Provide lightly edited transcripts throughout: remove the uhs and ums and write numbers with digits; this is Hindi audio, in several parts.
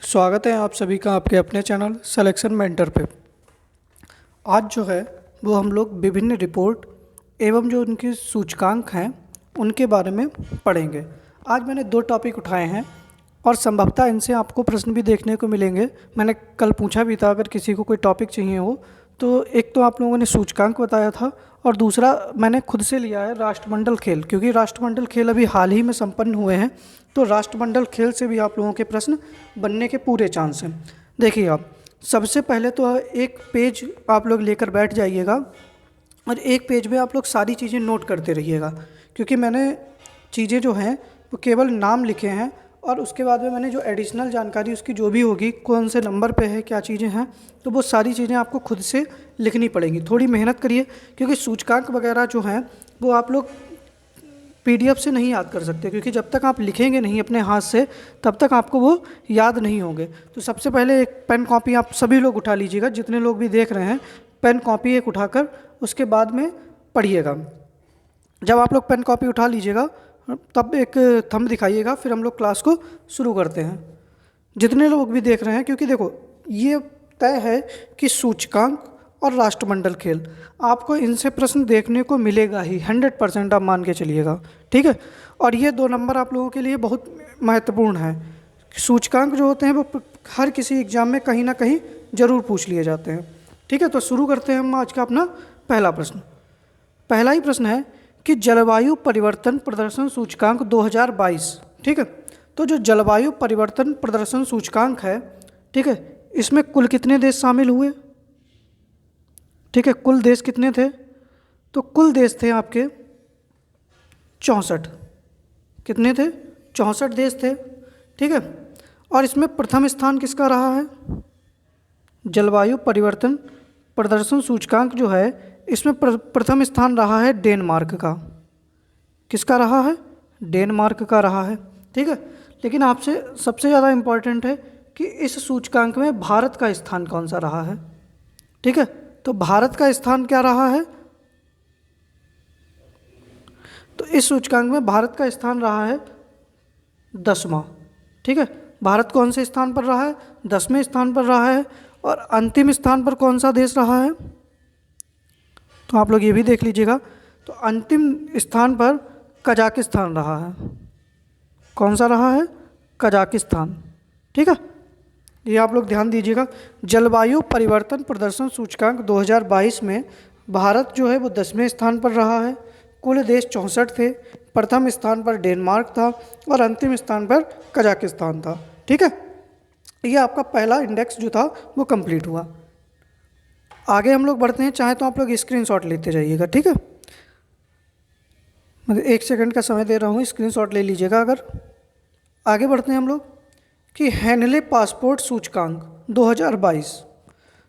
स्वागत है आप सभी का आपके अपने चैनल सिलेक्शन मेंटर पे। आज जो है वो हम लोग विभिन्न रिपोर्ट एवं जो उनके सूचकांक हैं उनके बारे में पढ़ेंगे। आज मैंने दो टॉपिक उठाए हैं और संभवतः इनसे आपको प्रश्न भी देखने को मिलेंगे। मैंने कल पूछा भी था, अगर किसी को कोई टॉपिक चाहिए हो तो एक तो आप लोगों ने सूचकांक बताया था और दूसरा मैंने खुद से लिया है राष्ट्रमंडल खेल, क्योंकि राष्ट्रमंडल खेल अभी हाल ही में संपन्न हुए हैं, तो राष्ट्रमंडल खेल से भी आप लोगों के प्रश्न बनने के पूरे चांस हैं। देखिए, आप सबसे पहले तो एक पेज आप लोग लेकर बैठ जाइएगा और एक पेज में आप लोग सारी चीज़ें नोट करते रहिएगा, क्योंकि मैंने चीज़ें जो हैं वो केवल नाम लिखे हैं और उसके बाद में मैंने जो एडिशनल जानकारी उसकी जो भी होगी, कौन से नंबर पे है, क्या चीज़ें हैं, तो वो सारी चीज़ें आपको खुद से लिखनी पड़ेंगी। थोड़ी मेहनत करिए, क्योंकि सूचकांक वगैरह जो हैं वो आप लोग पीडीएफ से नहीं याद कर सकते, क्योंकि जब तक आप लिखेंगे नहीं अपने हाथ से तब तक आपको वो याद नहीं होंगे। तो सबसे पहले एक पेन कॉपी आप सभी लोग उठा लीजिएगा, जितने लोग भी देख रहे हैं पेन कॉपी एक उठाकर उसके बाद में पढ़िएगा। जब आप लोग पेन कॉपी उठा लीजिएगा तब एक थंब दिखाइएगा, फिर हम लोग क्लास को शुरू करते हैं, जितने लोग भी देख रहे हैं। क्योंकि देखो, ये तय है कि सूचकांक और राष्ट्रमंडल खेल आपको इनसे प्रश्न देखने को मिलेगा ही, 100% आप मान के चलिएगा, ठीक है। और ये 2 नंबर आप लोगों के लिए बहुत महत्वपूर्ण है। सूचकांक जो होते हैं वो हर किसी एग्जाम में कहीं ना कहीं ज़रूर पूछ लिए जाते हैं, ठीक है। तो शुरू करते हैं हम आज का अपना पहला प्रश्न। पहला ही प्रश्न है कि जलवायु परिवर्तन प्रदर्शन सूचकांक 2022, ठीक है। तो जो जलवायु परिवर्तन प्रदर्शन सूचकांक है, ठीक है, इसमें कुल कितने देश शामिल हुए, ठीक है। कुल देश कितने थे? तो कुल देश थे आपके 64। कितने थे? 64 देश थे, ठीक है। और इसमें प्रथम स्थान किसका रहा है? जलवायु परिवर्तन प्रदर्शन सूचकांक जो है इसमें प्रथम स्थान रहा है डेनमार्क का। किसका रहा है? डेनमार्क का रहा है, ठीक है। लेकिन आपसे सबसे ज़्यादा इम्पोर्टेंट है कि इस सूचकांक में भारत का स्थान कौन सा रहा है, ठीक है। तो भारत का स्थान क्या रहा है? तो इस सूचकांक में भारत का स्थान रहा है 10वां, ठीक है। भारत कौन से स्थान पर रहा है? 10वें स्थान पर रहा है। और अंतिम स्थान पर कौन सा देश रहा है? तो आप लोग ये भी देख लीजिएगा। तो अंतिम स्थान पर कजाकिस्तान रहा है। कौन सा रहा है? कजाकिस्तान, ठीक है। ये आप लोग ध्यान दीजिएगा। जलवायु परिवर्तन प्रदर्शन सूचकांक 2022 में भारत जो है वो 10वें स्थान पर रहा है। कुल देश 64 थे। प्रथम स्थान पर डेनमार्क था और अंतिम स्थान पर कजाकिस्तान था, ठीक है। ये आपका पहला इंडेक्स जो था वो कंप्लीट हुआ। आगे हम लोग बढ़ते हैं, चाहे तो आप लोग स्क्रीनशॉट लेते जाइएगा, ठीक है। मतलब 1 सेकंड का समय दे रहा हूँ, स्क्रीनशॉट ले लीजिएगा। अगर आगे बढ़ते हैं हम लोग कि हैनले पासपोर्ट सूचकांक 2022।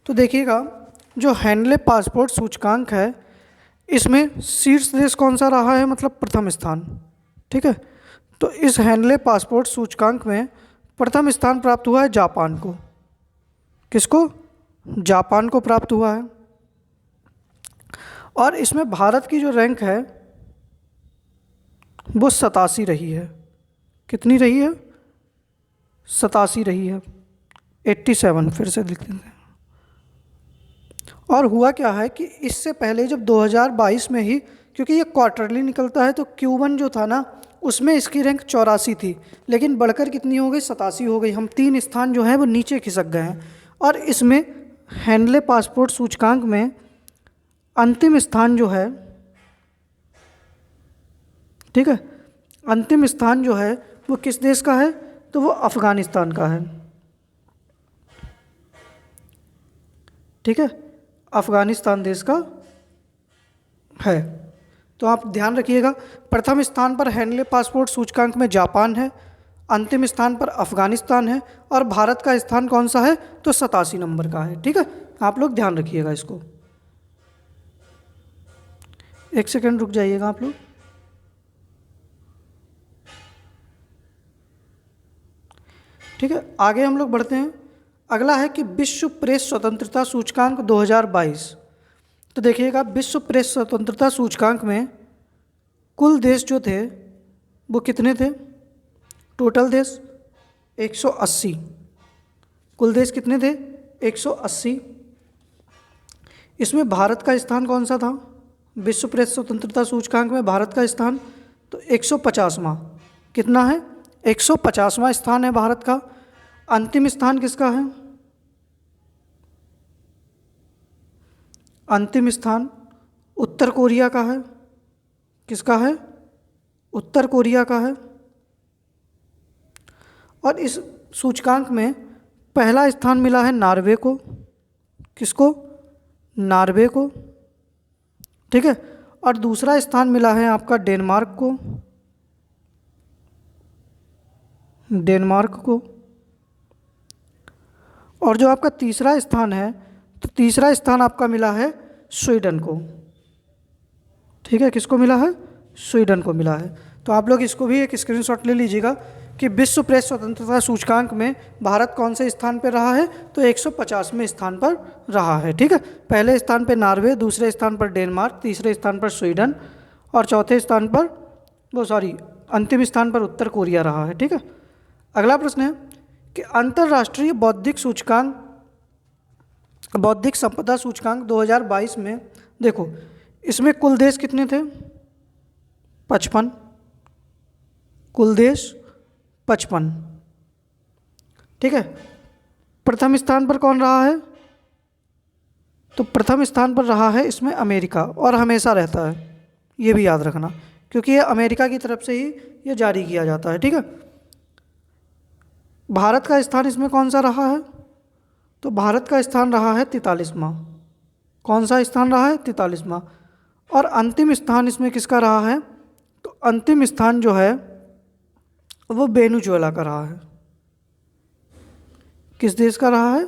तो देखिएगा, जो हैनले पासपोर्ट सूचकांक है इसमें शीर्ष देश कौन सा रहा है? मतलब प्रथम स्थान, ठीक है। तो इस हैनले पासपोर्ट सूचकांक में प्रथम स्थान प्राप्त हुआ है जापान को। किसको? जापान को प्राप्त हुआ है। और इसमें भारत की जो रैंक है वो 87 रही है। कितनी रही है? 87 रही है। 87 फिर से लिख देते हैं। और हुआ क्या है कि इससे पहले जब 2022 में ही, क्योंकि ये क्वार्टरली निकलता है, तो Q1 जो था ना उसमें इसकी रैंक 84 थी, लेकिन बढ़कर कितनी हो गई? 87 हो गई। हम 3 स्थान जो है वो नीचे खिसक गए हैं। और इसमें हैनले पासपोर्ट सूचकांक में अंतिम स्थान जो है, ठीक है, अंतिम स्थान जो है वो किस देश का है? तो वो अफ़गानिस्तान का है, ठीक है। अफ़गानिस्तान देश का है। तो आप ध्यान रखिएगा, प्रथम स्थान पर हैनले पासपोर्ट सूचकांक में जापान है, अंतिम स्थान पर अफ़गानिस्तान है और भारत का स्थान कौन सा है? तो 87 नंबर का है, ठीक है। आप लोग ध्यान रखिएगा इसको। 1 सेकंड रुक जाइएगा आप लोग। ठीक है, आगे हम लोग बढ़ते हैं। अगला है कि विश्व प्रेस स्वतंत्रता सूचकांक 2022। तो देखिएगा, विश्व प्रेस स्वतंत्रता सूचकांक में कुल देश जो थे वो कितने थे? टोटल देश 180, कुल देश कितने थे? 180। इसमें भारत का स्थान कौन सा था? विश्व प्रेस स्वतंत्रता सूचकांक में भारत का स्थान तो 150वां। कितना है? 150वां स्थान है भारत का। अंतिम स्थान किसका है? अंतिम स्थान उत्तर कोरिया का है। किसका है? उत्तर कोरिया का है। और इस सूचकांक में पहला स्थान मिला है नॉर्वे को। किसको? नॉर्वे को। ठीक है। और दूसरा स्थान मिला है आपका डेनमार्क को। डेनमार्क को। और जो आपका तीसरा स्थान है, तो तीसरा स्थान आपका मिला है स्वीडन को। ठीक है, किसको मिला है? स्वीडन को मिला है। तो आप लोग इसको भी एक स्क्रीनशॉट ले लीजिएगा कि विश्व प्रेस स्वतंत्रता सूचकांक में भारत कौन से स्थान पर रहा है? तो 150वें स्थान पर रहा है। ठीक है, पहले स्थान पर नॉर्वे, दूसरे स्थान पर डेनमार्क, तीसरे स्थान पर स्वीडन और चौथे स्थान पर अंतिम स्थान पर उत्तर कोरिया रहा है। ठीक है। अगला प्रश्न है कि अंतर्राष्ट्रीय बौद्धिक संपदा सूचकांक 2022 में देखो, इसमें कुल देश कितने थे? 55। कुल देश 55। ठीक है। प्रथम स्थान पर कौन रहा है? तो प्रथम स्थान पर रहा है इसमें अमेरिका, और हमेशा रहता है, ये भी याद रखना, क्योंकि ये अमेरिका की तरफ से ही ये जारी किया जाता है। ठीक है। भारत का स्थान इसमें कौन सा रहा है? तो भारत का स्थान रहा है 43वां। कौन सा स्थान रहा है? 43वां। और अंतिम स्थान इसमें किसका रहा है? तो अंतिम स्थान जो है वो वेनेजुएला का रहा है। किस देश का रहा है?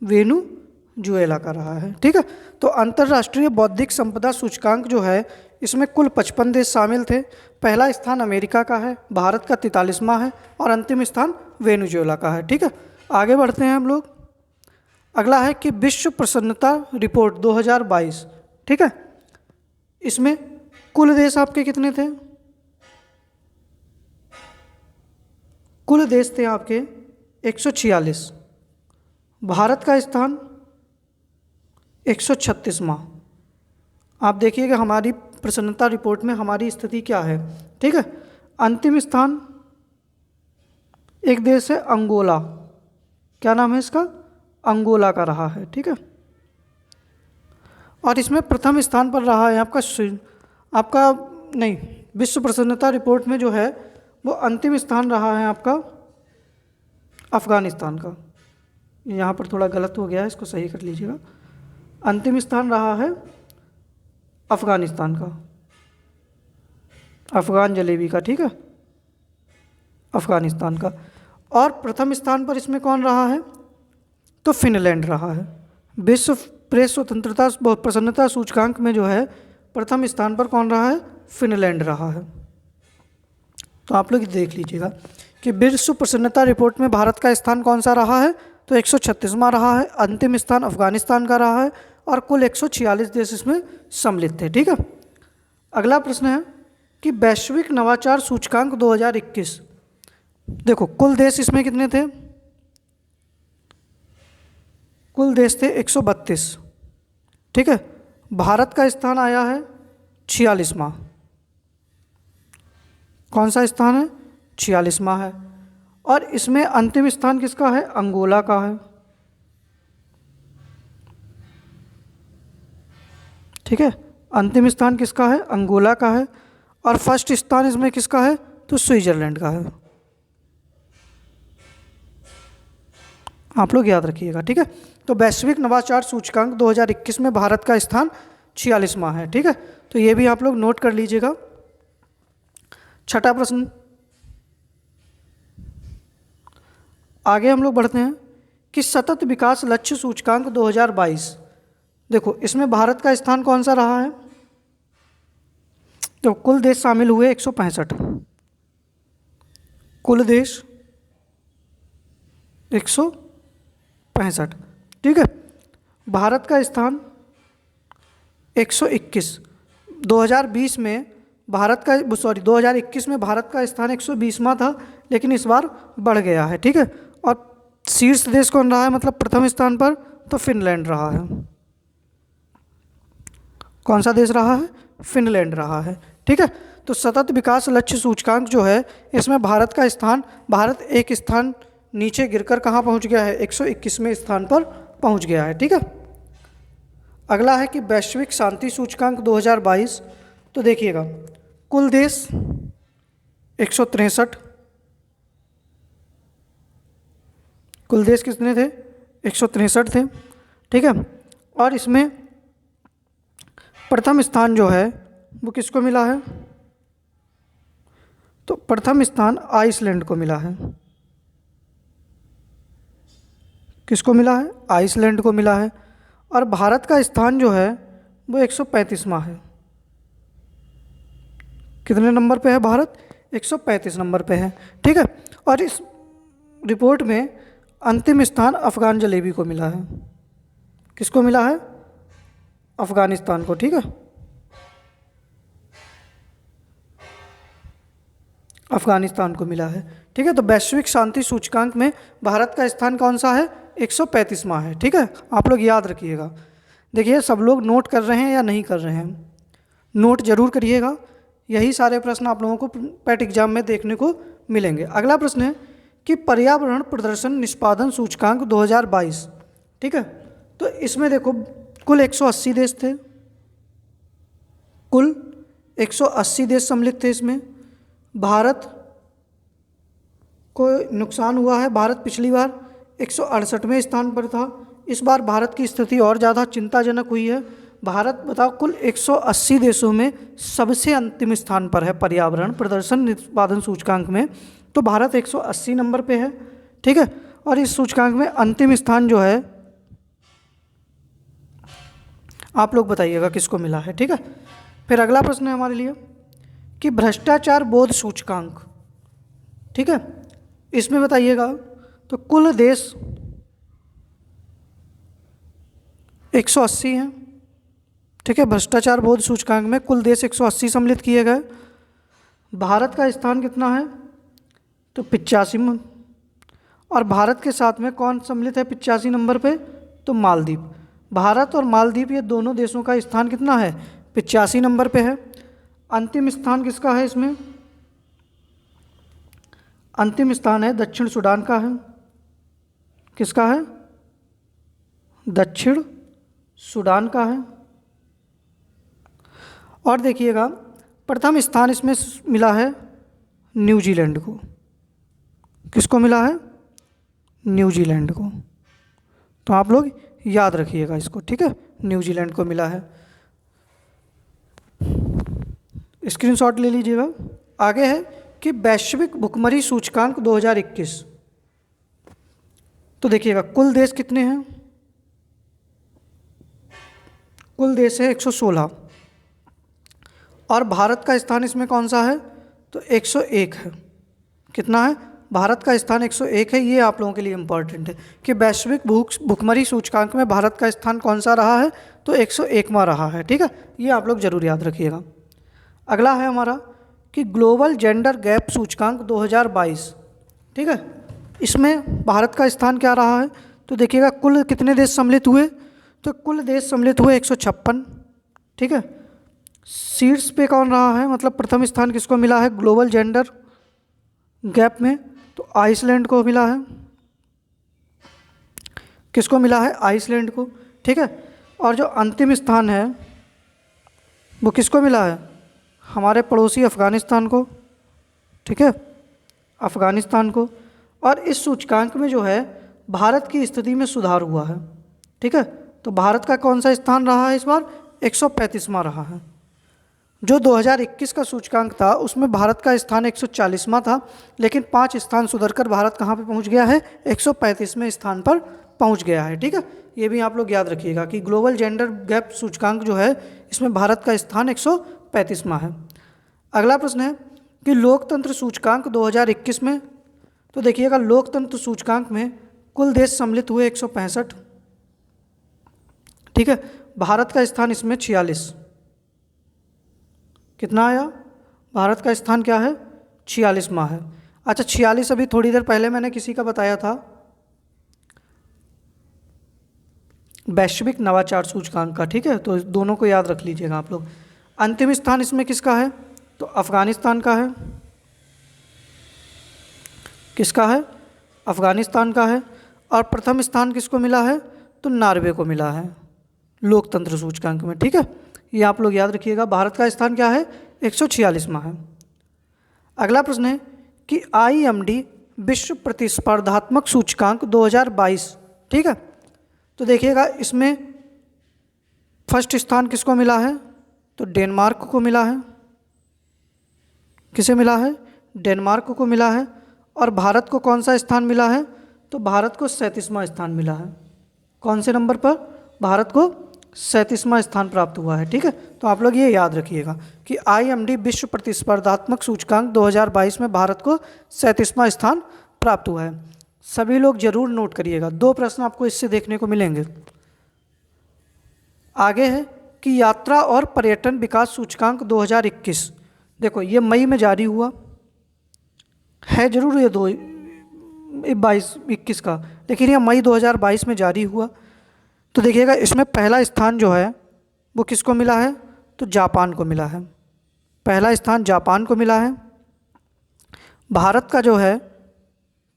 वेनेजुएला का रहा है। ठीक है। तो अंतर्राष्ट्रीय बौद्धिक संपदा सूचकांक जो है, इसमें कुल 55 देश शामिल थे। पहला स्थान अमेरिका का है, भारत का 43वां है और अंतिम स्थान वेनेजुएला का है। ठीक है। आगे बढ़ते हैं हम लोग। अगला है कि विश्व प्रसन्नता रिपोर्ट 2022। ठीक है। इसमें कुल देश आपके कितने थे? कुल देश थे आपके 146। भारत का स्थान 136वां। आप देखिएगा हमारी प्रसन्नता रिपोर्ट में हमारी स्थिति क्या है। ठीक है। अंतिम स्थान एक देश है अंगोला। क्या नाम है इसका? अंगोला का रहा है। ठीक है। और इसमें प्रथम स्थान पर रहा है विश्व प्रसन्नता रिपोर्ट में जो है वो अंतिम स्थान रहा है आपका अफगानिस्तान का। यहाँ पर थोड़ा गलत हो गया है, इसको सही कर लीजिएगा। अंतिम स्थान रहा है अफगानिस्तान का, अफगान जलेबी का। ठीक है, अफगानिस्तान का। और प्रथम स्थान पर इसमें कौन रहा है? तो फिनलैंड रहा है। विश्व प्रेस स्वतंत्रता प्रसन्नता सूचकांक में जो है प्रथम स्थान पर कौन रहा है? फिनलैंड रहा है। तो आप लोग देख लीजिएगा कि विश्व प्रसन्नता रिपोर्ट में भारत का स्थान कौन सा रहा है? तो 136वां रहा है। अंतिम स्थान अफगानिस्तान का रहा है और कुल 146 देश इसमें सम्मिलित थे। ठीक है। अगला प्रश्न है कि वैश्विक नवाचार सूचकांक 2021। देखो कुल देश इसमें कितने थे? कुल देश थे 132। ठीक है। भारत का स्थान आया है 46वां। कौन सा स्थान है? 46वां है। और इसमें अंतिम स्थान किसका है? अंगोला का है। ठीक है, अंतिम स्थान किसका है? अंगोला का है। और फर्स्ट स्थान इसमें किसका है? तो स्विट्जरलैंड का है। आप लोग याद रखिएगा। ठीक है। तो वैश्विक नवाचार सूचकांक 2021 में भारत का स्थान 46वां है। ठीक है, तो ये भी आप लोग नोट कर लीजिएगा। छठा प्रश्न, आगे हम लोग बढ़ते हैं कि सतत विकास लक्ष्य सूचकांक 2022। देखो इसमें भारत का स्थान कौन सा रहा है? तो कुल देश शामिल हुए 165। कुल देश 165। ठीक है। भारत का स्थान 121। 2021 में भारत का स्थान 120वां था, लेकिन इस बार बढ़ गया है। ठीक है। और शीर्ष देश कौन रहा है, मतलब प्रथम स्थान पर, तो फिनलैंड रहा है। कौन सा देश रहा है, फिनलैंड रहा है। ठीक है, तो सतत विकास लक्ष्य सूचकांक जो है इसमें भारत का स्थान, भारत एक स्थान नीचे गिरकर कहाँ पहुँच गया है, 121वें स्थान पर पहुँच गया है। ठीक है, अगला है कि वैश्विक शांति सूचकांक 2022। तो देखिएगा, कुल देश 163, कुल देश कितने थे, 163 थे। ठीक है, और इसमें प्रथम स्थान जो है वो किसको मिला है, तो प्रथम स्थान आइसलैंड को मिला है। किसको मिला है, आइसलैंड को मिला है। और भारत का स्थान जो है वो 135वां है। कितने नंबर पे है भारत, 135 नंबर पे है। ठीक है, और इस रिपोर्ट में अंतिम स्थान अफगान जलेबी को मिला है। किसको मिला है, अफगानिस्तान को। ठीक है, अफगानिस्तान को मिला है। ठीक है, तो वैश्विक शांति सूचकांक में भारत का स्थान कौन सा है, 135वां है। ठीक है, आप लोग याद रखिएगा। देखिए, सब लोग नोट कर रहे हैं या नहीं कर रहे हैं, नोट जरूर करिएगा। यही सारे प्रश्न आप लोगों को पैट एग्जाम में देखने को मिलेंगे। अगला प्रश्न है कि पर्यावरण प्रदर्शन निष्पादन सूचकांक 2022। ठीक है, तो इसमें देखो कुल 180 देश थे, कुल 180 देश सम्मिलित थे इसमें। भारत को नुकसान हुआ है, भारत पिछली बार 168वें स्थान पर था, इस बार भारत की स्थिति और ज़्यादा चिंताजनक हुई है। भारत बताओ कुल 180 देशों में सबसे अंतिम स्थान पर है पर्यावरण प्रदर्शन निष्पादन सूचकांक में, तो भारत 180 नंबर पे है। ठीक है, और इस सूचकांक में अंतिम स्थान जो है आप लोग बताइएगा किसको मिला है। ठीक है, फिर अगला प्रश्न है हमारे लिए कि भ्रष्टाचार बोध सूचकांक। ठीक है, इसमें बताइएगा, तो कुल देश 180 हैं। ठीक है, भ्रष्टाचार बोध सूचकांक में कुल देश 180 सम्मिलित किए गए। भारत का स्थान कितना है, तो 85। और भारत के साथ में कौन सम्मिलित है 85 नंबर पे, तो मालदीव। भारत और मालदीव ये दोनों देशों का स्थान कितना है, 85 नंबर पे है। अंतिम स्थान किसका है इसमें, अंतिम स्थान है दक्षिण सूडान का है। किसका है, दक्षिण सूडान का है। और देखिएगा, प्रथम स्थान इसमें मिला है न्यूजीलैंड को। किसको मिला है, न्यूजीलैंड को। तो आप लोग याद रखिएगा इसको। ठीक है, न्यूजीलैंड को मिला है, स्क्रीनशॉट ले लीजिएगा। आगे है कि वैश्विक भुखमरी सूचकांक 2021। तो देखिएगा, कुल देश कितने हैं, कुल देश है 116, और भारत का स्थान इसमें कौन सा है, तो 101 है। कितना है, भारत का स्थान 101 है। ये आप लोगों के लिए इम्पॉर्टेंट है कि वैश्विक भुखमरी सूचकांक में भारत का स्थान कौन सा रहा है, तो 101वां रहा है। ठीक है, ये आप लोग जरूर याद रखिएगा। अगला है हमारा कि ग्लोबल जेंडर गैप सूचकांक 2022। ठीक है, इसमें भारत का स्थान क्या रहा है, तो देखिएगा कुल कितने देश सम्मिलित हुए, तो कुल देश सम्मिलित हुए 156। ठीक है, शीर्ष पे कौन रहा है, मतलब प्रथम स्थान किसको मिला है ग्लोबल जेंडर गैप में, तो आइसलैंड को मिला है। किसको मिला है, आइसलैंड को। ठीक है, और जो अंतिम स्थान है वो किसको मिला है, हमारे पड़ोसी अफ़गानिस्तान को। ठीक है, अफ़गानिस्तान को। और इस सूचकांक में जो है भारत की स्थिति में सुधार हुआ है। ठीक है, तो भारत का कौन सा स्थान रहा है इस बार, 135वां रहा है। जो 2021 का सूचकांक था उसमें भारत का स्थान 140वां था, लेकिन 5 स्थान सुधरकर भारत कहाँ पे पहुँच गया है, 135वें स्थान पर पहुँच गया है। ठीक है, ये भी आप लोग याद रखिएगा कि ग्लोबल जेंडर गैप सूचकांक जो है इसमें भारत का स्थान 135वां है। अगला प्रश्न है कि लोकतंत्र सूचकांक 2021 में, तो देखिएगा लोकतंत्र सूचकांक में कुल देश सम्मिलित हुए 165। ठीक है, भारत का स्थान इसमें 46। कितना आया, भारत का स्थान क्या है, 46वां है। अच्छा, 46 अभी थोड़ी देर पहले मैंने किसी का बताया था, वैश्विक नवाचार सूचकांक का, ठीक है। तो दोनों को याद रख लीजिएगा आप लोग। अंतिम स्थान इसमें किसका है? तो अफगानिस्तान का है। किसका है? अफगानिस्तान का है। और प्रथम स्थान किसको मिला है? तो नॉर्वे को मिला है लोकतंत्र सूचकांक में, ठीक है। ये आप लोग याद रखिएगा। भारत का स्थान क्या है? 146वां है। अगला प्रश्न है कि IMD विश्व प्रतिस्पर्धात्मक सूचकांक 2022, ठीक है। तो देखिएगा इसमें फर्स्ट स्थान किसको मिला है? तो डेनमार्क को मिला है। किसे मिला है? डेनमार्क को मिला है। और भारत को कौन सा स्थान मिला है? तो भारत को 37वां स्थान मिला है। कौन से नंबर पर? भारत को 37वां स्थान प्राप्त हुआ है, ठीक है। तो आप लोग ये याद रखिएगा कि IMD विश्व प्रतिस्पर्धात्मक सूचकांक 2022 में भारत को 37वां स्थान प्राप्त हुआ है। सभी लोग जरूर नोट करिएगा, 2 प्रश्न आपको इससे देखने को मिलेंगे। आगे है कि यात्रा और पर्यटन विकास सूचकांक 2021, देखो ये मई में जारी हुआ है, जरूर ये 2021 का, लेकिन ये मई 2022 में जारी हुआ। तो देखिएगा इसमें पहला स्थान जो है वो किसको मिला है? तो जापान को मिला है। पहला स्थान जापान को मिला है। भारत का जो है,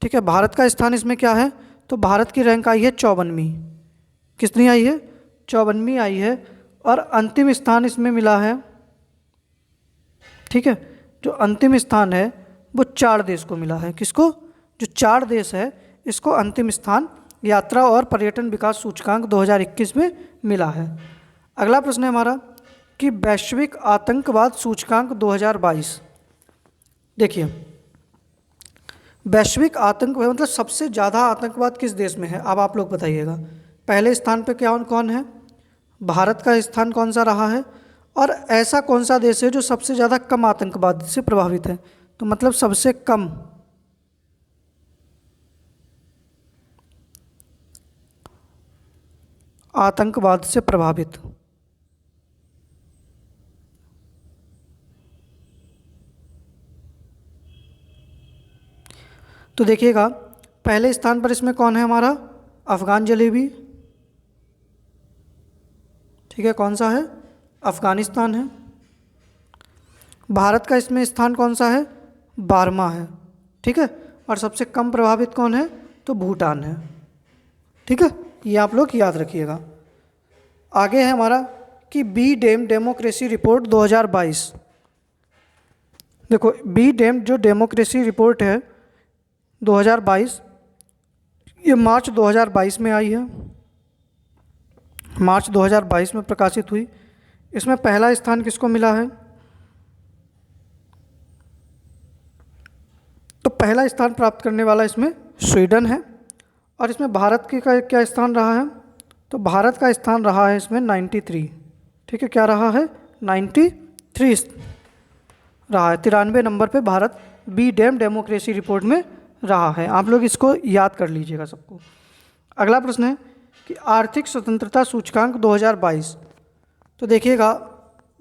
ठीक है, भारत का स्थान इसमें क्या है? तो भारत की रैंक आई है 54वीं। कितनी आई है? 54वीं आई है। और अंतिम स्थान इसमें मिला है, ठीक है। जो अंतिम स्थान है वो 4 देश को मिला है। किसको? जो 4 देश है इसको अंतिम स्थान यात्रा और पर्यटन विकास सूचकांक 2021 में मिला है। अगला प्रश्न है हमारा कि वैश्विक आतंकवाद सूचकांक 2022। देखिए वैश्विक आतंकवाद मतलब सबसे ज़्यादा आतंकवाद किस देश में है? अब आप लोग बताइएगा। पहले स्थान पे क्या कौन है? भारत का स्थान कौन सा रहा है? और ऐसा कौन सा देश है जो सबसे ज़्यादा कम आतंकवाद से प्रभावित है? तो मतलब सबसे कम आतंकवाद से प्रभावित। तो देखिएगा पहले स्थान पर इसमें कौन है हमारा? अफगान जलेबी, ठीक है। कौन सा है? अफगानिस्तान है। भारत का इसमें स्थान कौन सा है? 12वां है, ठीक है। और सबसे कम प्रभावित कौन है? तो भूटान है, ठीक है। ये आप लोग याद रखिएगा। आगे है हमारा कि बी डेम डेमोक्रेसी रिपोर्ट 2022। देखो बी डेम जो डेमोक्रेसी रिपोर्ट है 2022, ये मार्च 2022 में आई है। मार्च 2022 में प्रकाशित हुई। इसमें पहला स्थान किसको मिला है? तो पहला स्थान प्राप्त करने वाला इसमें स्वीडन है। और इसमें भारत की का क्या स्थान रहा है? तो भारत का स्थान रहा है इसमें 93, ठीक है। क्या रहा है? 93 रहा है। 93 नंबर पे भारत बी डेम डेमोक्रेसी रिपोर्ट में रहा है। आप लोग इसको याद कर लीजिएगा सबको। अगला प्रश्न है कि आर्थिक स्वतंत्रता सूचकांक 2022। तो देखिएगा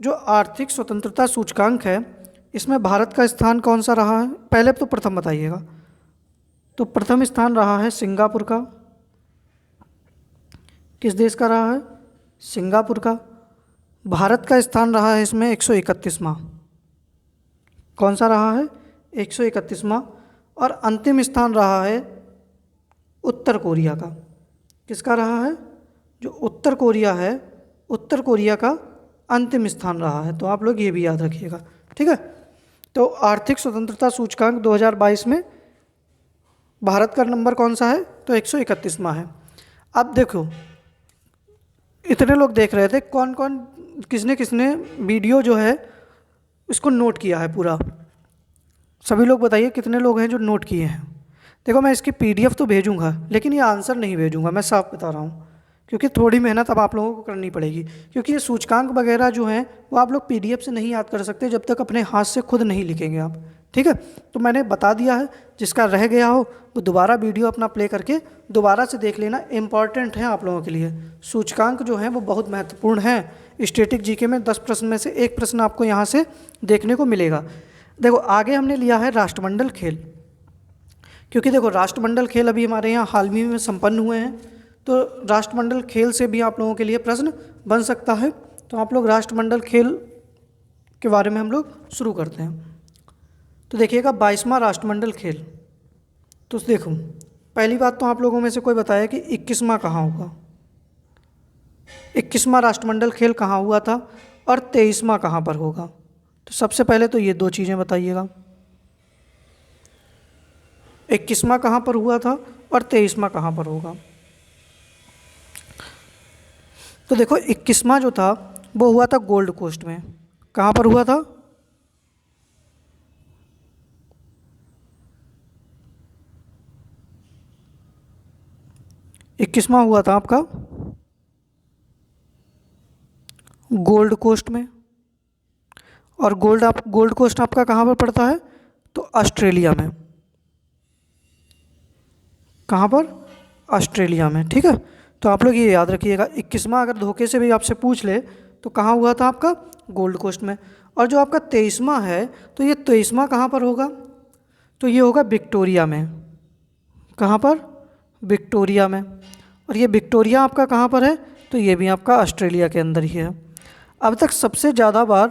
जो आर्थिक स्वतंत्रता सूचकांक है इसमें भारत का स्थान कौन सा रहा है? पहले तो प्रथम बताइएगा। तो प्रथम स्थान रहा है सिंगापुर का। किस देश का रहा है? सिंगापुर का। भारत का स्थान रहा है इसमें 131वां। कौन सा रहा है? 131वां। और अंतिम स्थान रहा है उत्तर कोरिया का। किसका रहा है? जो उत्तर कोरिया है, उत्तर कोरिया का अंतिम स्थान रहा है। तो आप लोग ये भी याद रखिएगा, ठीक है। तो आर्थिक स्वतंत्रता सूचकांक 2022 में भारत का नंबर कौन सा है? तो 131वां है। अब देखो इतने लोग देख रहे थे, कौन कौन किसने किसने वीडियो जो है इसको नोट किया है पूरा? सभी लोग बताइए कितने लोग हैं जो नोट किए हैं। देखो मैं इसकी PDF तो भेजूंगा लेकिन ये आंसर नहीं भेजूंगा, मैं साफ बता रहा हूँ, क्योंकि थोड़ी मेहनत अब आप लोगों को करनी पड़ेगी। क्योंकि ये सूचकांक वगैरह जो हैं वो आप लोग PDF से नहीं याद कर सकते जब तक अपने हाथ से खुद नहीं लिखेंगे आप, ठीक है। तो मैंने बता दिया है, जिसका रह गया हो वो दोबारा वीडियो अपना प्ले करके दोबारा से देख लेना। इम्पॉर्टेंट है आप लोगों के लिए। सूचकांक जो हैं वो बहुत महत्वपूर्ण हैं। स्टैटिक जीके में 10 प्रश्न में से 1 प्रश्न आपको यहाँ से देखने को मिलेगा। देखो आगे हमने लिया है राष्ट्रमंडल खेल, क्योंकि देखो राष्ट्रमंडल खेल अभी हमारे यहाँ हाल ही में संपन्न हुए हैं। तो राष्ट्रमंडल खेल से भी आप लोगों के लिए प्रश्न बन सकता है। तो आप लोग राष्ट्रमंडल खेल के बारे में हम लोग शुरू करते हैं। तो देखिएगा 22वां राष्ट्रमंडल खेल। तो देखो, पहली बात तो आप लोगों में से कोई बताया कि 21वां कहाँ होगा, 21वां राष्ट्रमंडल खेल कहाँ हुआ था और 23वां कहाँ पर होगा। तो सबसे पहले तो ये दो चीज़ें बताइएगा, 21वां कहाँ पर हुआ था और 23वां कहाँ पर होगा। तो देखो 21वां जो था वो हुआ था गोल्ड कोस्ट में। कहाँ पर हुआ था? इक्कीसवां हुआ था आपका गोल्ड कोस्ट में। और गोल्ड कोस्ट आपका कहाँ पर पड़ता है? तो ऑस्ट्रेलिया में। कहाँ पर? ऑस्ट्रेलिया में। ठीक है, तो आप लोग ये याद रखिएगा, 21वां अगर धोखे से भी आपसे पूछ ले तो कहाँ हुआ था आपका? गोल्ड कोस्ट में। और जो आपका 23वां है, तो ये 23वां कहाँ पर होगा? तो ये होगा विक्टोरिया में। कहाँ पर? विक्टोरिया में। और ये विक्टोरिया आपका कहाँ पर है? तो ये भी आपका ऑस्ट्रेलिया के अंदर ही है। अब तक सबसे ज़्यादा बार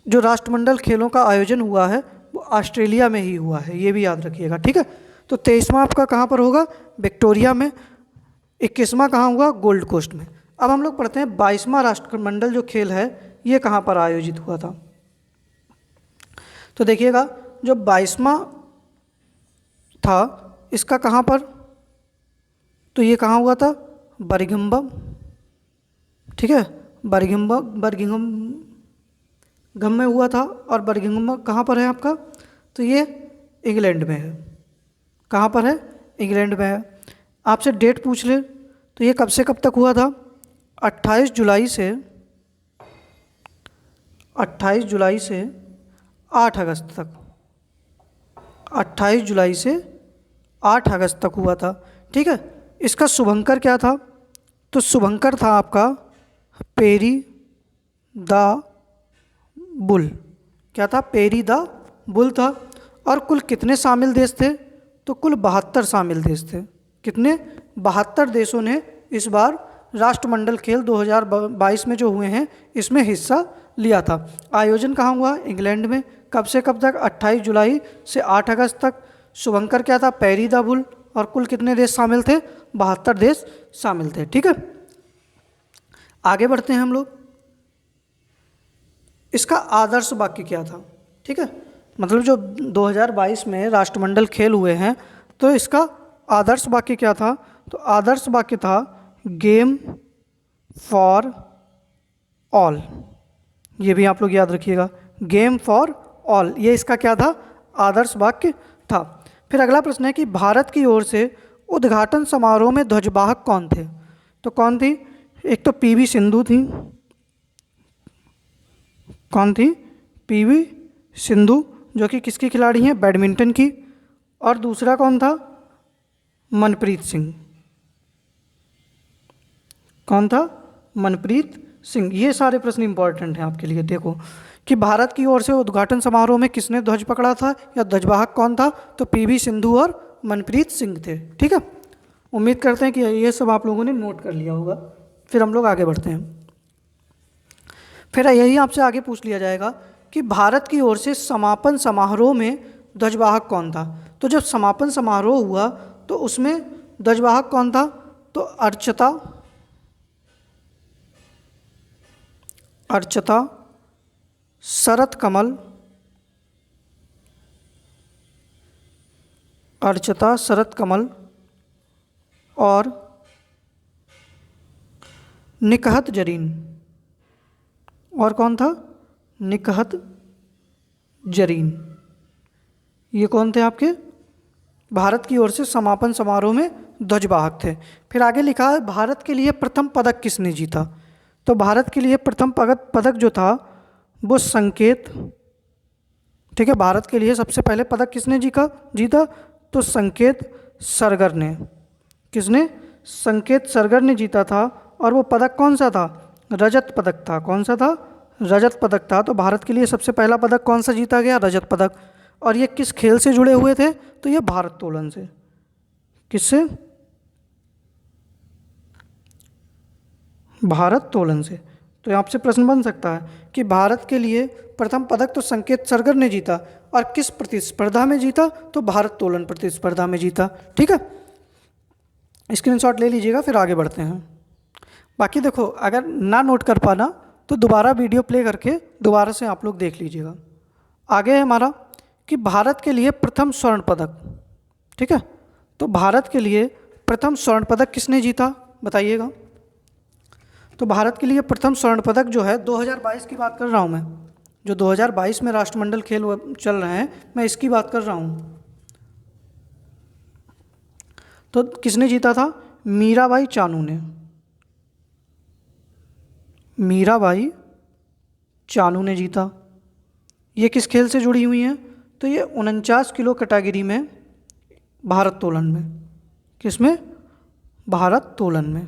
जो राष्ट्रमंडल खेलों का आयोजन हुआ है वो ऑस्ट्रेलिया में ही हुआ है, ये भी याद रखिएगा। ठीक है, तो 23वां आपका कहाँ पर होगा? विक्टोरिया में। 21वां कहाँ हुआ? गोल्ड कोस्ट में। अब हम लोग पढ़ते हैं 22वां राष्ट्रमंडल जो खेल है ये कहाँ पर आयोजित हुआ था। तो देखिएगा, जो 22वां था इसका कहाँ पर? तो ये कहाँ हुआ था? बर्मिंघम। ठीक है, बर्मिंघम में हुआ था। और बर्मिंघम कहाँ पर है आपका? तो ये इंग्लैंड में है। कहाँ पर है? इंग्लैंड में है। आपसे डेट पूछ ले तो ये कब से कब तक हुआ था? 28 जुलाई से 8 अगस्त तक। 28 जुलाई से 8 अगस्त तक हुआ था। ठीक है, इसका शुभंकर क्या था? तो शुभंकर था आपका पेरी द बुल। क्या था? पेरी द बुल था। और कुल कितने शामिल देश थे? तो कुल 72 शामिल देश थे। कितने? 72 देशों ने इस बार राष्ट्रमंडल खेल 2022 में जो हुए हैं इसमें हिस्सा लिया था। आयोजन कहाँ हुआ? इंग्लैंड में। कब से कब तक? 28 जुलाई से 8 अगस्त तक। शुभंकर क्या था? Peri the bull. और कुल कितने देश शामिल थे? 72 देश शामिल थे। ठीक है, आगे बढ़ते हैं हम लोग। इसका आदर्श वाक्य क्या था? ठीक है, मतलब जो 2022 में राष्ट्रमंडल खेल हुए हैं तो इसका आदर्श वाक्य क्या था? तो आदर्श वाक्य था गेम फॉर ऑल। ये भी आप लोग याद रखिएगा, गेम फॉर ऑल, ये इसका क्या था? आदर्श वाक्य था। फिर अगला प्रश्न है कि भारत की ओर से उद्घाटन समारोह में ध्वजवाहक कौन थे? तो कौन थी? एक तो पीवी सिंधु थी। कौन थी? पीवी सिंधु, जो कि किसकी खिलाड़ी हैं? बैडमिंटन की। और दूसरा कौन था? मनप्रीत सिंह। कौन था? मनप्रीत सिंह। ये सारे प्रश्न इंपॉर्टेंट हैं आपके लिए। देखो कि भारत की ओर से उद्घाटन समारोह में किसने ध्वज पकड़ा था या ध्वजवाहक कौन था? तो पीवी सिंधु और मनप्रीत सिंह थे। ठीक है, उम्मीद करते हैं कि ये सब आप लोगों ने नोट कर लिया होगा। फिर हम लोग आगे बढ़ते हैं। फिर यही आपसे आगे पूछ लिया जाएगा कि भारत की ओर से समापन समारोह में ध्वजवाहक कौन था? तो जब समापन समारोह हुआ तो उसमें ध्वजवाहक कौन था? तो अर्चिता शरत कमल और निकहत जरीन। और कौन था? निकहत जरीन। ये कौन थे आपके? भारत की ओर से समापन समारोह में ध्वजवाहक थे। फिर आगे लिखा है भारत के लिए प्रथम पदक किसने जीता? तो भारत के लिए प्रथम पदक जो था वो संकेत। ठीक है, भारत के लिए सबसे पहले पदक किसने जीता? तो संकेत सरगर ने। किसने? संकेत सरगर ने जीता था। और वो पदक कौन सा था? रजत पदक था। कौन सा था? रजत पदक था। तो भारत के लिए सबसे पहला पदक कौन सा जीता गया? रजत पदक। और ये किस खेल से जुड़े हुए थे? तो ये भारोत्तोलन से। किससे? भारोत्तोलन से। तो यहाँ से प्रश्न बन सकता है कि भारत के लिए प्रथम पदक तो संकेत सरगर ने जीता, और किस प्रतिस्पर्धा में जीता? तो भारोत्तोलन प्रतिस्पर्धा में जीता। ठीक है, स्क्रीनशॉट ले लीजिएगा, फिर आगे बढ़ते हैं। बाकी देखो, अगर ना नोट कर पाना तो दोबारा वीडियो प्ले करके दोबारा से आप लोग देख लीजिएगा। आगे है हमारा कि भारत के लिए प्रथम स्वर्ण पदक। ठीक है, तो भारत के लिए प्रथम स्वर्ण पदक किसने जीता बताइएगा। तो भारत के लिए प्रथम स्वर्ण पदक जो है 2022 की बात कर रहा हूँ मैं, जो 2022 में राष्ट्रमंडल खेल चल रहे हैं, मैं इसकी बात कर रहा हूँ। तो किसने जीता था? मीराबाई चानू ने। मीराबाई चानू ने जीता। ये किस खेल से जुड़ी हुई हैं? तो ये 49 किलो कैटेगरी में भारोत्तोलन में। किसमें? भारोत्तोलन में।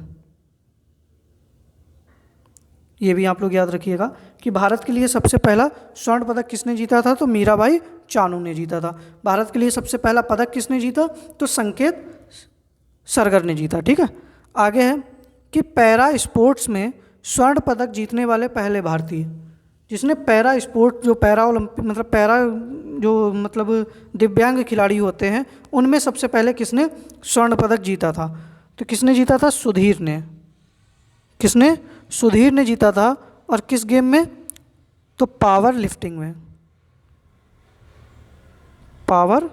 ये भी आप लोग याद रखिएगा कि भारत के लिए सबसे पहला स्वर्ण पदक किसने जीता था? तो मीराबाई चानू ने जीता था। भारत के लिए सबसे पहला पदक किसने जीता? तो संकेत सरगर ने जीता। ठीक है, आगे है कि पैरा स्पोर्ट्स में स्वर्ण पदक जीतने वाले पहले भारतीय। जिसने पैरा स्पोर्ट, जो पैरा ओलंपिक मतलब पैरा जो मतलब दिव्यांग खिलाड़ी होते हैं, उनमें सबसे पहले किसने स्वर्ण पदक जीता था? तो किसने जीता था? सुधीर ने। किसने? सुधीर ने जीता था। और किस गेम में? तो पावर लिफ्टिंग में। पावर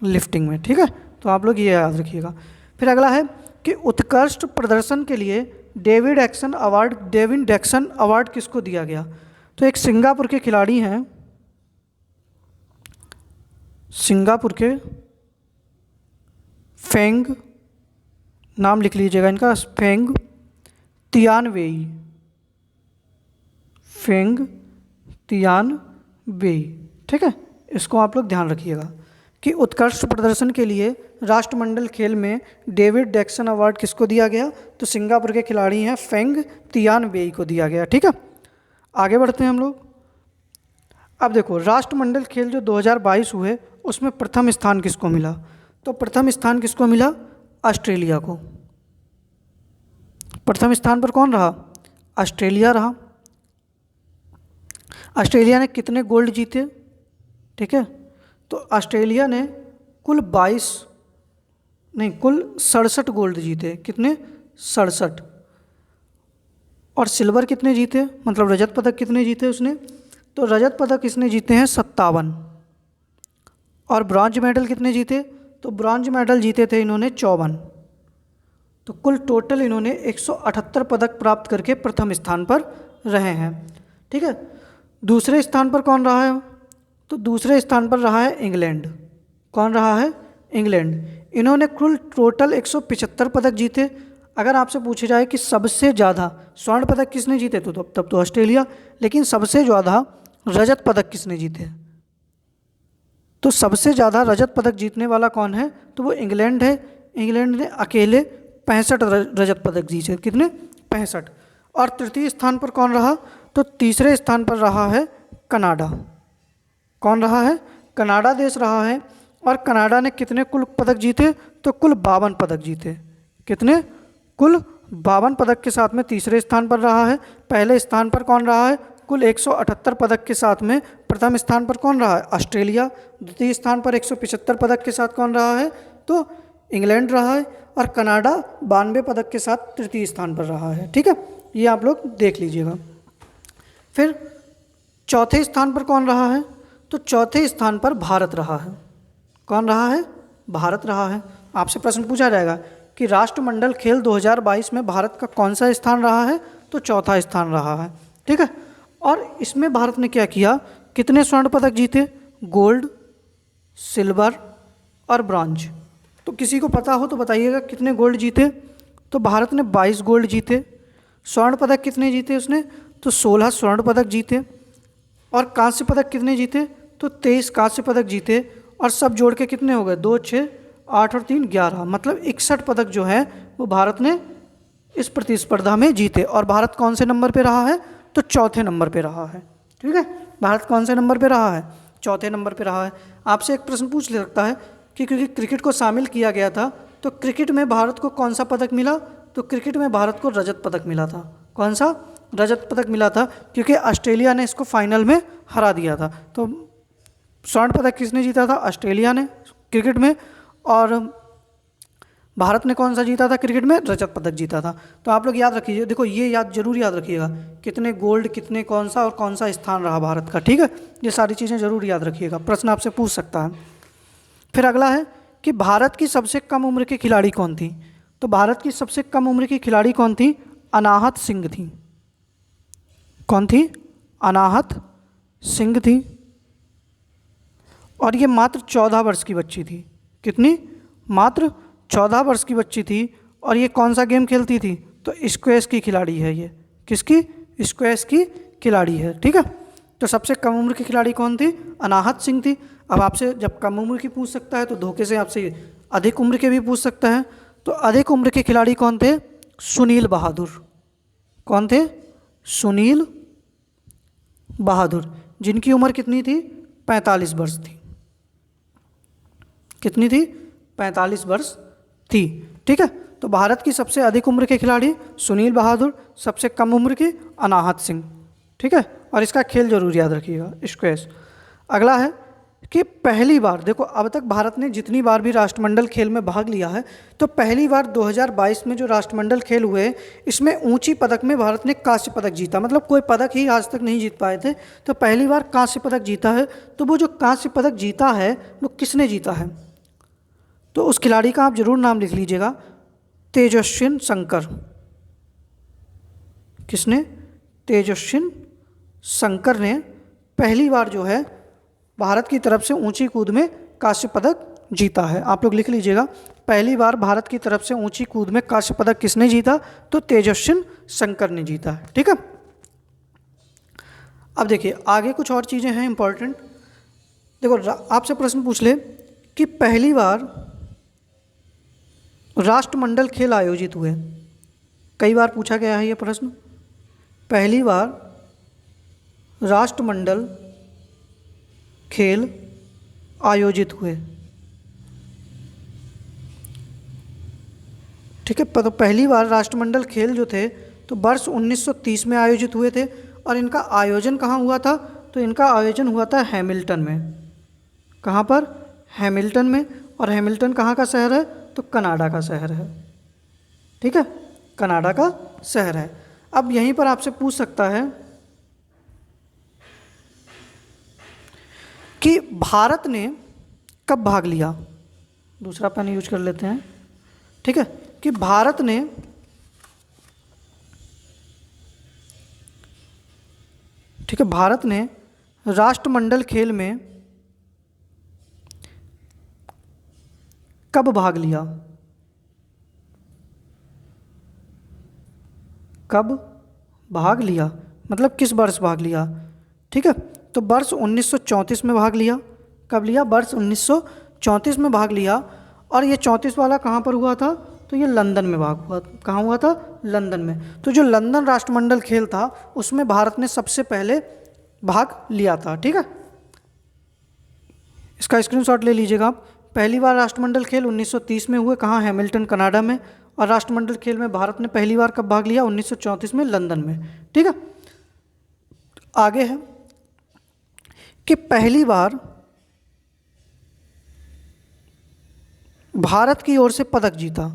लिफ्टिंग में। ठीक है, तो आप लोग ये याद रखिएगा। फिर अगला है कि उत्कृष्ट प्रदर्शन के लिए डेविड डेक्सन अवार्ड किसको दिया गया? तो एक सिंगापुर के खिलाड़ी हैं, सिंगापुर के फेंग, नाम लिख लीजिएगा इनका, फेंग तियानवेई। फेंग तियानवेई। ठीक है, इसको आप लोग ध्यान रखिएगा कि उत्कृष्ट प्रदर्शन के लिए राष्ट्रमंडल खेल में डेविड डेक्सन अवार्ड किसको दिया गया? तो सिंगापुर के खिलाड़ी हैं फेंग तियानवेई को दिया गया। ठीक है, आगे बढ़ते हैं हम लोग। अब देखो, राष्ट्रमंडल खेल जो 2022 हुए उसमें प्रथम स्थान किसको मिला? तो प्रथम स्थान किसको मिला? ऑस्ट्रेलिया को। प्रथम स्थान पर कौन रहा? ऑस्ट्रेलिया रहा। ऑस्ट्रेलिया ने कितने गोल्ड जीते? ठीक है, तो ऑस्ट्रेलिया ने कुल 67 गोल्ड जीते। कितने? 67। और सिल्वर कितने जीते, मतलब रजत पदक कितने जीते उसने? तो रजत पदक इसने जीते हैं 57। और ब्रॉन्ज मेडल कितने जीते? तो ब्रॉन्ज मेडल जीते थे इन्होंने 54। तो कुल टोटल इन्होंने 178 पदक प्राप्त करके प्रथम स्थान पर रहे हैं। ठीक है, दूसरे स्थान पर कौन रहा है? तो दूसरे स्थान पर रहा है इंग्लैंड। कौन रहा है? इंग्लैंड। इन्होंने कुल टोटल 175 पदक जीते। अगर आपसे पूछा जाए कि सबसे ज़्यादा स्वर्ण पदक किसने जीते, तो तब तो ऑस्ट्रेलिया। लेकिन सबसे ज़्यादा रजत पदक किसने जीते? तो सबसे ज़्यादा रजत पदक जीतने वाला कौन है? तो वो इंग्लैंड है। इंग्लैंड ने अकेले 65 रजत पदक जीते। कितने? 65। और तृतीय स्थान पर कौन रहा? तो तीसरे स्थान पर रहा है कनाडा। कौन रहा है? कनाडा देश रहा है। और कनाडा ने कितने कुल पदक जीते? तो कुल 52 पदक जीते। कितने? कुल 52 पदक के साथ में तीसरे स्थान पर रहा है। पहले स्थान पर कौन रहा है? कुल 178 पदक के साथ में प्रथम स्थान पर कौन रहा है? ऑस्ट्रेलिया। द्वितीय स्थान पर 175 पदक के साथ कौन रहा है? तो इंग्लैंड रहा है। और कनाडा 92 पदक के साथ तृतीय स्थान पर रहा है। ठीक है, ये आप लोग देख लीजिएगा। फिर चौथे स्थान पर कौन रहा है? तो चौथे स्थान पर भारत रहा है। कौन रहा है? भारत रहा है। आपसे प्रश्न पूछा जाएगा कि राष्ट्रमंडल खेल 2022 में भारत का कौन सा स्थान रहा है? तो चौथा स्थान रहा है। ठीक है, और इसमें भारत ने क्या किया? कितने स्वर्ण पदक जीते? गोल्ड, सिल्वर और ब्रॉन्ज। तो किसी को पता हो तो बताइएगा कितने गोल्ड जीते? तो भारत ने 22 गोल्ड जीते। स्वर्ण पदक कितने जीते उसने? तो 16 स्वर्ण पदक जीते। और कांस्य पदक कितने जीते? तो 23 कांस्य पदक जीते। और सब जोड़ के कितने हो गए? 2, 6, 8 और 3, 11, मतलब 61 पदक जो है वो भारत ने इस प्रतिस्पर्धा में जीते। और भारत कौन से नंबर पे रहा है? तो चौथे नंबर पे रहा है। ठीक है, भारत कौन से नंबर पे रहा है? चौथे नंबर पे रहा है। आपसे एक प्रश्न पूछ सकता है कि क्योंकि क्रिकेट को शामिल किया गया था, तो क्रिकेट में भारत को कौन सा पदक मिला? तो क्रिकेट में भारत को रजत पदक मिला था। कौन सा? रजत पदक मिला था, क्योंकि ऑस्ट्रेलिया ने इसको फाइनल में हरा दिया था। तो स्वर्ण पदक किसने जीता था? ऑस्ट्रेलिया ने क्रिकेट में। और भारत ने कौन सा जीता था क्रिकेट में? रजत पदक जीता था। तो आप लोग याद रखिए, देखो ये जरूर याद रखिएगा, कितने गोल्ड, कितने कौन सा और कौन सा स्थान रहा भारत का। ठीक है, ये सारी चीज़ें जरूर याद रखिएगा, प्रश्न आपसे पूछ सकता है। फिर अगला है कि भारत की सबसे कम उम्र की खिलाड़ी कौन थी? तो भारत की सबसे कम उम्र की खिलाड़ी कौन थी? अनाहत सिंह थी। कौन थी? अनाहत सिंह थी। और ये मात्र 14 वर्ष की बच्ची थी। कितनी? मात्र 14 वर्ष की बच्ची थी। और ये कौन सा गेम खेलती थी? तो स्क्वैश की खिलाड़ी है ये। किसकी? स्क्वैश की खिलाड़ी है। ठीक है, तो सबसे कम उम्र की खिलाड़ी कौन थी? अनाहत सिंह थी। अब आपसे जब कम उम्र की पूछ सकता है तो धोखे से आपसे अधिक उम्र के भी पूछ सकता है। तो अधिक उम्र के खिलाड़ी कौन थे? सुनील बहादुर। कौन थे? सुनील बहादुर, जिनकी उम्र कितनी थी? 45 वर्ष थी। कितनी थी? 45 वर्ष थी। ठीक है, तो भारत की सबसे अधिक उम्र के खिलाड़ी सुनील बहादुर, सबसे कम उम्र की अनाहत सिंह। ठीक है, और इसका खेल जरूर याद रखिएगा, स्क्वैश। अगला है कि पहली बार, देखो अब तक भारत ने जितनी बार भी राष्ट्रमंडल खेल में भाग लिया है, तो पहली बार 2022 में जो राष्ट्रमंडल खेल हुए, इसमें ऊंची पदक में भारत ने कांस्य पदक जीता। मतलब कोई पदक ही आज तक नहीं जीत पाए थे, तो पहली बार कांस्य पदक जीता है। तो वो जो कांस्य पदक जीता है वो किसने जीता है? तो उस खिलाड़ी का आप जरूर नाम लिख लीजिएगा, तेजस्विन शंकर। किसने? तेजस्विन शंकर ने पहली बार जो है भारत की तरफ से ऊंची कूद में कांस्य पदक जीता है। आप लोग लिख लीजिएगा, पहली बार भारत की तरफ से ऊंची कूद में कांस्य पदक किसने जीता? तो तेजस्विन शंकर ने जीता है। ठीक है, अब देखिए आगे कुछ और चीज़ें हैं इंपॉर्टेंट। देखो आपसे प्रश्न पूछ ले कि पहली बार राष्ट्रमंडल खेल आयोजित हुए, कई बार पूछा गया है ये प्रश्न। पहली बार राष्ट्रमंडल खेल आयोजित हुए। ठीक है, तो पहली बार राष्ट्रमंडल खेल जो थे तो वर्ष 1930 में आयोजित हुए थे। और इनका आयोजन कहाँ हुआ था? तो इनका आयोजन हुआ था हैमिल्टन में। कहाँ पर? हैमिल्टन में। और हैमिल्टन कहाँ का शहर है? तो कनाडा का शहर है। ठीक है, कनाडा का शहर है। अब यहीं पर आपसे पूछ सकता है कि भारत ने कब भाग लिया। दूसरा पेन यूज कर लेते हैं। ठीक है, कि भारत ने भारत ने राष्ट्रमंडल खेल में कब भाग लिया? कब भाग लिया मतलब किस वर्ष भाग लिया? ठीक है, तो वर्ष 1934 में भाग लिया। कब लिया? वर्ष 1934 में भाग लिया। और ये 34 वाला कहाँ पर हुआ था? तो ये लंदन में भाग हुआ। कहाँ हुआ था? लंदन में। तो जो लंदन राष्ट्रमंडल खेल था उसमें भारत ने सबसे पहले भाग लिया था। ठीक है, इसका स्क्रीनशॉट ले लीजिएगा आप। पहली बार राष्ट्रमंडल खेल 1930 में हुए, कहाँ? हैमिल्टन कनाडा में। और राष्ट्रमंडल खेल में भारत ने पहली बार कब भाग लिया? 1934 में लंदन में। ठीक है, आगे है कि पहली बार भारत की ओर से पदक जीता।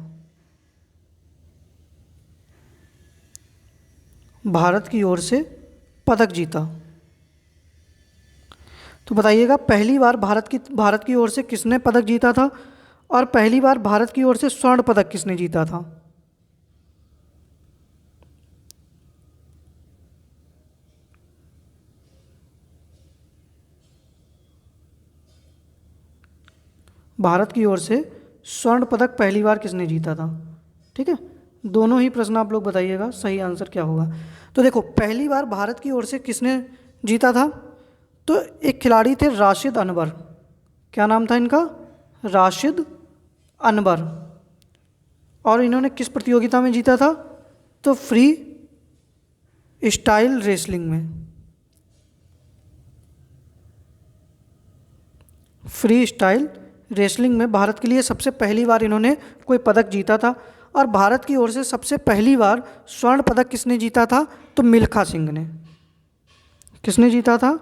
भारत की ओर से पदक जीता, तो बताइएगा पहली बार भारत की ओर से किसने पदक जीता था? और पहली बार भारत की ओर से स्वर्ण पदक किसने जीता था? भारत की ओर से स्वर्ण पदक पहली बार किसने जीता था? ठीक है, दोनों ही प्रश्न आप लोग बताइएगा सही आंसर क्या होगा। तो देखो पहली बार भारत की ओर से किसने जीता था? तो एक खिलाड़ी थे राशिद अनवर। क्या नाम था इनका? राशिद अनवर। और इन्होंने किस प्रतियोगिता में जीता था? तो फ्री स्टाइल रेसलिंग में। फ्री स्टाइल रेसलिंग में भारत के लिए सबसे पहली बार इन्होंने कोई पदक जीता था। और भारत की ओर से सबसे पहली बार स्वर्ण पदक किसने जीता था? तो मिल्खा सिंह ने। किसने जीता था?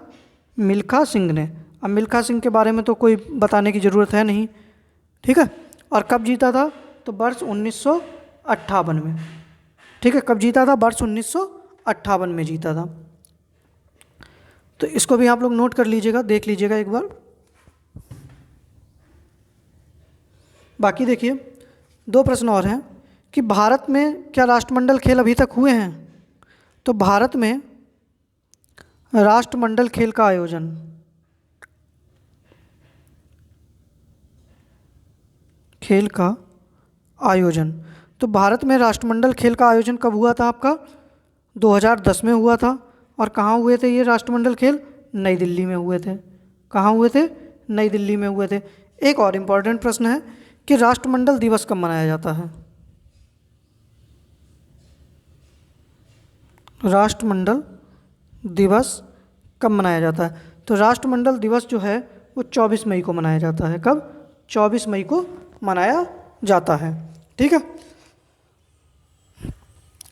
मिल्खा सिंह ने। अब मिल्खा सिंह के बारे में तो कोई बताने की ज़रूरत है नहीं, ठीक है। और कब जीता था? तो वर्ष 1958 में, ठीक है। कब जीता था? वर्ष 1958 में जीता था। तो इसको भी आप लोग नोट कर लीजिएगा, देख लीजिएगा एक बार। बाकी देखिए 2 प्रश्न और हैं कि भारत में क्या राष्ट्रमंडल खेल अभी तक हुए हैं? तो भारत में राष्ट्रमंडल खेल का आयोजन तो भारत में राष्ट्रमंडल खेल का आयोजन कब हुआ था आपका? 2010 में हुआ था। और कहाँ हुए थे ये राष्ट्रमंडल खेल? नई दिल्ली में हुए थे। कहाँ हुए थे? नई दिल्ली में हुए थे। एक और इम्पॉर्टेंट प्रश्न है कि राष्ट्रमंडल दिवस कब मनाया जाता है? राष्ट्रमंडल दिवस कब मनाया जाता है? तो राष्ट्रमंडल दिवस जो है वो 24 मई को मनाया जाता है। कब? 24 मई को मनाया जाता है, ठीक है।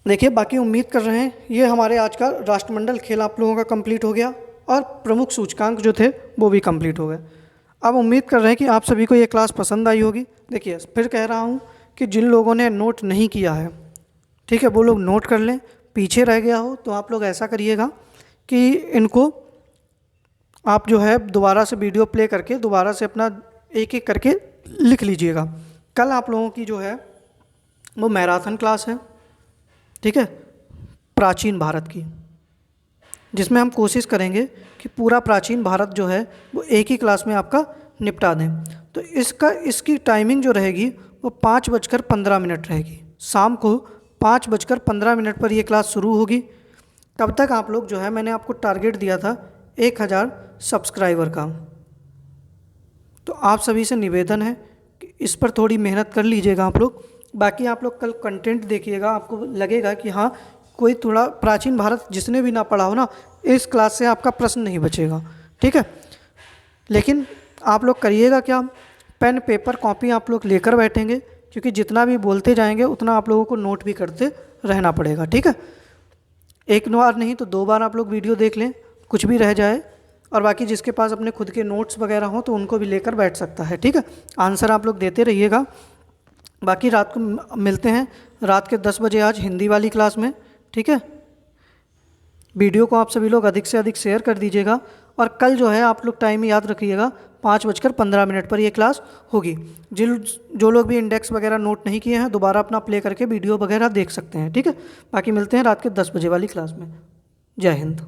देखिए बाकी उम्मीद कर रहे हैं ये हमारे आज का राष्ट्रमंडल खेल आप लोगों का कंप्लीट हो गया और प्रमुख सूचकांक जो थे वो भी कंप्लीट हो गए। अब उम्मीद कर रहे हैं कि आप सभी को ये क्लास पसंद आई होगी। देखिए फिर कह रहा हूँ कि जिन लोगों ने नोट नहीं किया है, ठीक है, वो लोग नोट कर लें। पीछे रह गया हो तो आप लोग ऐसा करिएगा कि इनको आप जो है दोबारा से वीडियो प्ले करके दोबारा से अपना एक एक करके लिख लीजिएगा। कल आप लोगों की जो है वो मैराथन क्लास है, ठीक है, प्राचीन भारत की, जिसमें हम कोशिश करेंगे कि पूरा प्राचीन भारत जो है वो एक ही क्लास में आपका निपटा दें। तो इसकी टाइमिंग जो रहेगी वो 5:15 रहेगी। शाम को 5:15 पर ये क्लास शुरू होगी। तब तक आप लोग जो है, मैंने आपको टारगेट दिया था 1000 सब्सक्राइबर का, तो आप सभी से निवेदन है कि इस पर थोड़ी मेहनत कर लीजिएगा आप लोग। बाकी आप लोग कल कंटेंट देखिएगा, आपको लगेगा कि हाँ कोई थोड़ा प्राचीन भारत जिसने भी ना पढ़ा हो ना, इस क्लास से आपका प्रश्न नहीं बचेगा, ठीक है। लेकिन आप लोग करिएगा क्या, पेन पेपर कॉपी आप लोग लेकर बैठेंगे, क्योंकि जितना भी बोलते जाएंगे उतना आप लोगों को नोट भी करते रहना पड़ेगा, ठीक है। एक बार नहीं तो 2 बार आप लोग वीडियो देख लें, कुछ भी रह जाए। और बाकी जिसके पास अपने खुद के नोट्स वगैरह हों तो उनको भी लेकर बैठ सकता है, ठीक है। आंसर आप लोग देते रहिएगा। बाकी रात को मिलते हैं रात के 10 बजे आज हिंदी वाली क्लास में, ठीक है। वीडियो को आप सभी लोग अधिक से अधिक शेयर कर दीजिएगा। और कल जो है आप लोग टाइम याद रखिएगा, 5:15 पर ये क्लास होगी। जो लोग भी इंडेक्स वगैरह नोट नहीं किए हैं दोबारा अपना प्ले करके वीडियो वगैरह देख सकते हैं, ठीक है। बाकी मिलते हैं रात के 10 बजे वाली क्लास में। जय हिंद।